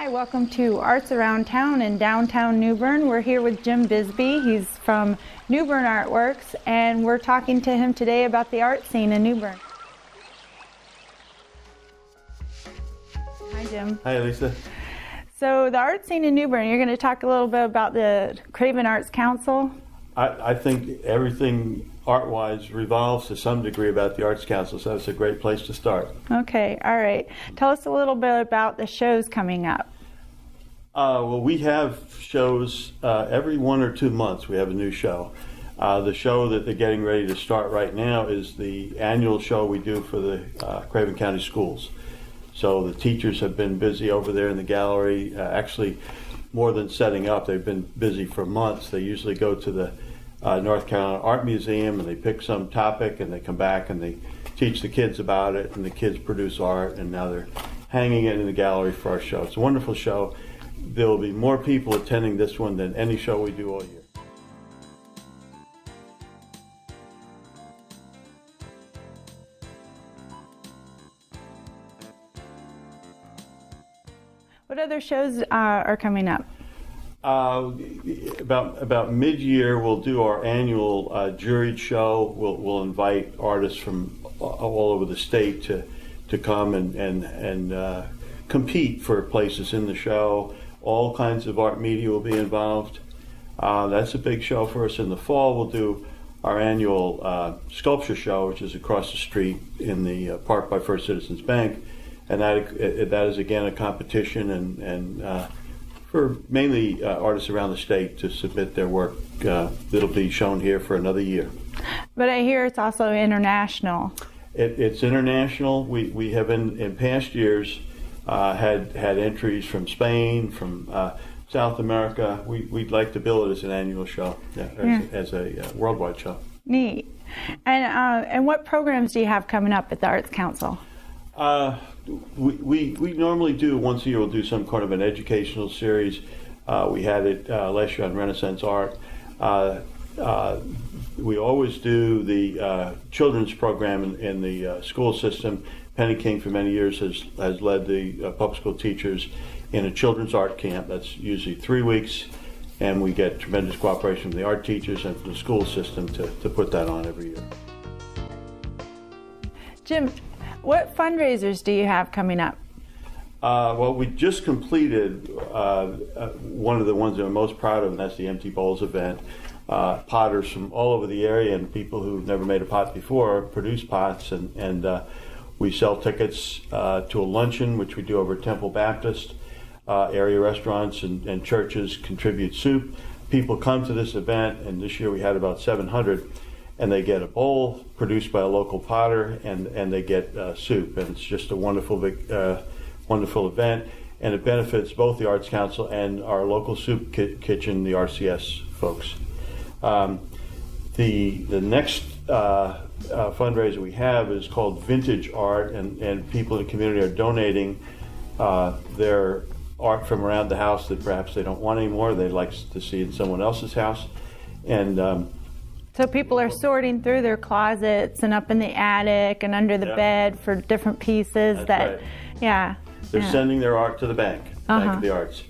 Hi, welcome to Arts Around Town in Downtown New Bern. We're here with Jim Bisbee. He's from New Bern Artworks, and we're talking to him today about the art scene in New Bern. Hi, Jim. Hi, Lisa. So the art scene in New Bern, you're going to talk a little bit about the Craven Arts Council. I think everything art-wise revolves to some degree about the Arts Council, so that's a great place to start. Okay, all right. Tell us a little bit about the shows coming up. Well, we have shows every 1 or 2 months. We have a new show. The show that they're getting ready to start right now is the annual show we do for the Craven County schools. So the teachers have been busy over there in the gallery, actually more than setting up. They've been busy for months. They usually go to the North Carolina Art Museum and they pick some topic and they come back and they teach the kids about it, and the kids produce art, and now they're hanging it in the gallery for our show. It's a wonderful show. There will be more people attending this one than any show we do all year. What other shows are coming up? About mid-year, we'll do our annual Juried show. We'll invite artists from all over the state to come and compete for places in the show. All kinds of art media will be involved. That's a big show for us. In the fall, we'll do our annual Sculpture show, which is across the street in the Park by First Citizens Bank. And that is again a competition and for mainly artists around the state to submit their work. That'll be shown here for another year. But I hear it's also international. It's international. We have in past years had entries from Spain, from South America. We'd like to bill it as an annual show, as a worldwide show. Neat. And what programs do you have coming up at the Arts Council? We normally do once a year. We'll do some kind of an educational series. We had it last year on Renaissance art. We always do the children's program in the school system. Penny King for many years has led the public school teachers in a children's art camp. That's usually 3 weeks, and we get tremendous cooperation from the art teachers and from the school system to put that on every year. Jim, what fundraisers do you have coming up? Well, we just completed one of the ones that I'm most proud of, and that's the Empty Bowls event. Potters from all over the area and people who've never made a pot before produce pots, and we sell tickets to a luncheon, which we do over at Temple Baptist. Area restaurants and churches contribute soup. People come to this event, and this year we had about 700. And they get a bowl produced by a local potter, and they get soup, and it's just a wonderful event, and it benefits both the Arts Council and our local soup kitchen, the RCS folks. The next fundraiser we have is called Vintage Art, and people in the community are donating their art from around the house that perhaps they don't want anymore. They'd like to see in someone else's house, and so people are sorting through their closets and up in the attic and under the bed for different pieces. That's right. They're sending their art to the Bank of the Arts.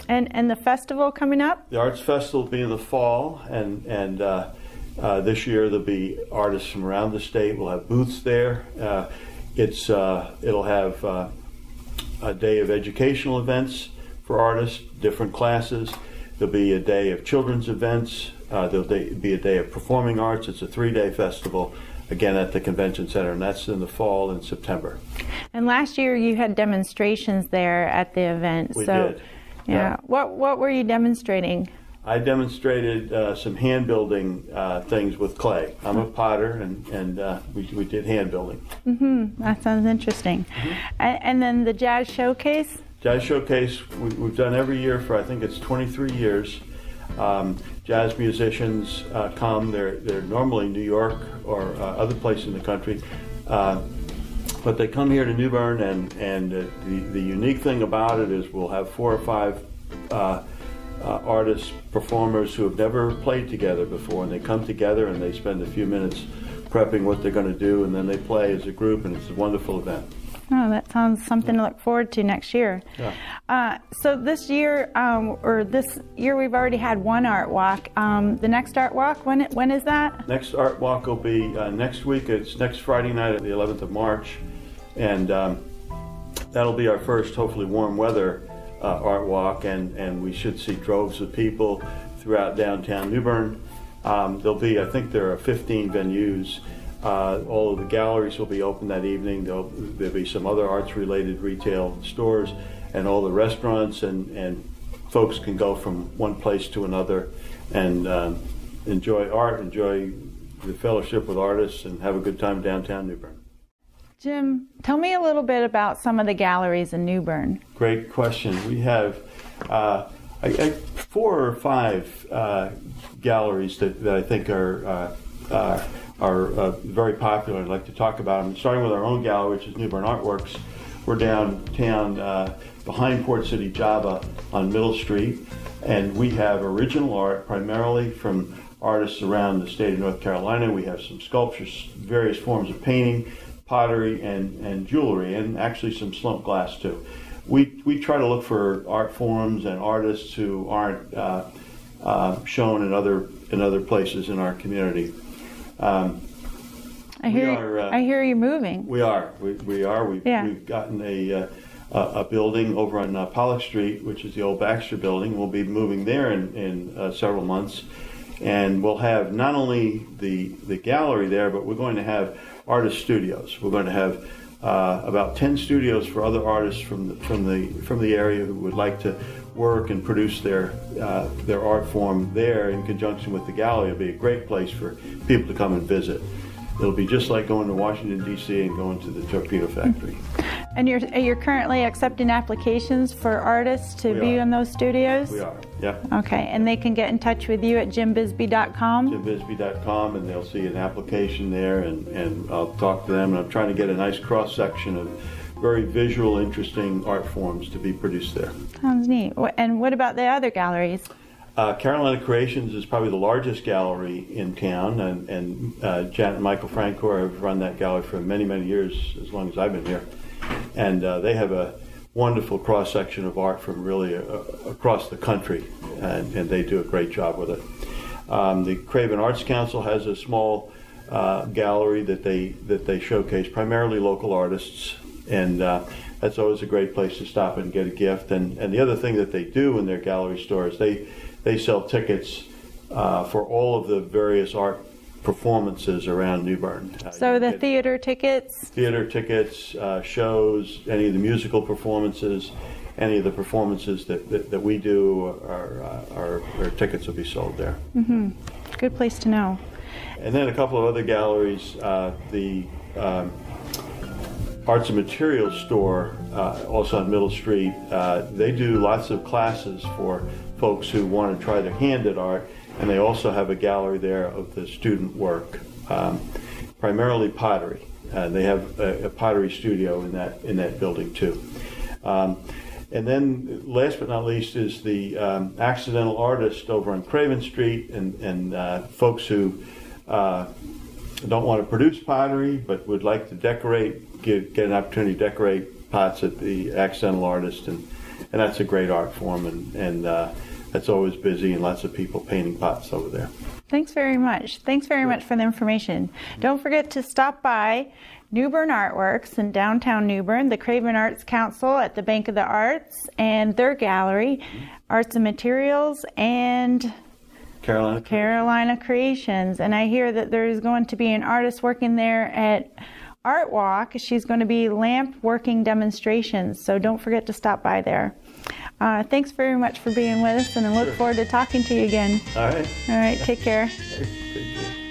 And the festival coming up? The Arts Festival will be in the fall, and this year there'll be artists from around the state. We'll have booths there. It'll have a day of educational events for artists, different classes. There'll be a day of children's events. There'll be a day of performing arts. It's a 3-day festival, again at the Convention Center, and that's in the fall in September. And last year you had demonstrations there at the event. We did. Yeah. What were you demonstrating? I demonstrated some hand building things with clay. I'm a potter, and we did hand building. Mm-hmm. That sounds interesting. Mm-hmm. And then the Jazz Showcase? Jazz Showcase we've done every year for, I think it's 23 years. Jazz musicians come. They're normally New York or other places in the country, but they come here to New Bern, and the unique thing about it is we'll have 4 or 5 artists, performers who have never played together before, and they come together and they spend a few minutes prepping what they're going to do, and then they play as a group, and it's a wonderful event. Oh, that sounds something to look forward to next year. Yeah. So this year, we've already had one art walk. The next art walk, when is that? Next art walk will be next week. It's next Friday night, the 11th of March, and that'll be our first, hopefully, warm weather art walk, and we should see droves of people throughout downtown New Bern. There'll be, I think there are 15 venues. All of the galleries will be open that evening. There'll be some other arts-related retail stores, and all the restaurants, and folks can go from one place to another and enjoy art, enjoy the fellowship with artists, and have a good time downtown New Bern. Jim, tell me a little bit about some of the galleries in New Bern. Great question. We have 4 or 5 galleries that I think are very popular. I'd like to talk about them. Starting with our own gallery, which is New Bern Artworks. We're downtown behind Port City Java on Middle Street, and we have original art primarily from artists around the state of North Carolina. We have some sculptures, various forms of painting, pottery, and jewelry, and actually some slump glass too. We try to look for art forms and artists who aren't shown in other places in our community. I hear you moving. We are. We've gotten a building over on Pollock Street, which is the old Baxter Building. We'll be moving there in several months, and we'll have not only the gallery there, but we're going to have artist studios. We're going to have about 10 studios for other artists from the area who would like to work and produce their art form there in conjunction with the gallery. It'll be a great place for people to come and visit. It'll be just like going to Washington, D.C. and going to the torpedo factory. And you're currently accepting applications for artists to be in those studios? We are, yeah. Okay, and they can get in touch with you at jimbisbee.com? jimbisbee.com, and they'll see an application there, and I'll talk to them, and I'm trying to get a nice cross-section of very visual, interesting art forms to be produced there. Sounds neat. And what about the other galleries? Carolina Creations is probably the largest gallery in town, and Janet and Michael Francoeur have run that gallery for many, many years, as long as I've been here. And they have a wonderful cross-section of art from really across the country, and they do a great job with it. The Craven Arts Council has a small gallery that they showcase primarily local artists, and that's always a great place to stop and get a gift. And the other thing that they do in their gallery stores, they sell tickets for all of the various art performances around New Bern. So the theater tickets? Theater tickets, shows, any of the musical performances, any of the performances that we do, our tickets will be sold there. Mm-hmm. Good place to know. And then a couple of other galleries, the Arts and Materials store, also on Middle Street, they do lots of classes for folks who want to try their hand at art, and they also have a gallery there of the student work, primarily pottery. They have a pottery studio in that building too. And then, last but not least, is the accidental artist over on Craven Street, and folks who don't want to produce pottery but would like to decorate, get an opportunity to decorate pots at the accidental artist, and that's a great art form, and that's always busy, and lots of people painting pots over there. Thanks very much. Thanks very much for the information. Don't forget to stop by New Bern Artworks in downtown New Bern, the Craven Arts Council at the Bank of the Arts, and their gallery, Arts and Materials, and Carolina Creations. And I hear that there's going to be an artist working there at Artwalk. She's going to be lamp working demonstrations, so don't forget to stop by there. Thanks very much for being with us, and I look forward to talking to you again. All right. All right, take care. Take care.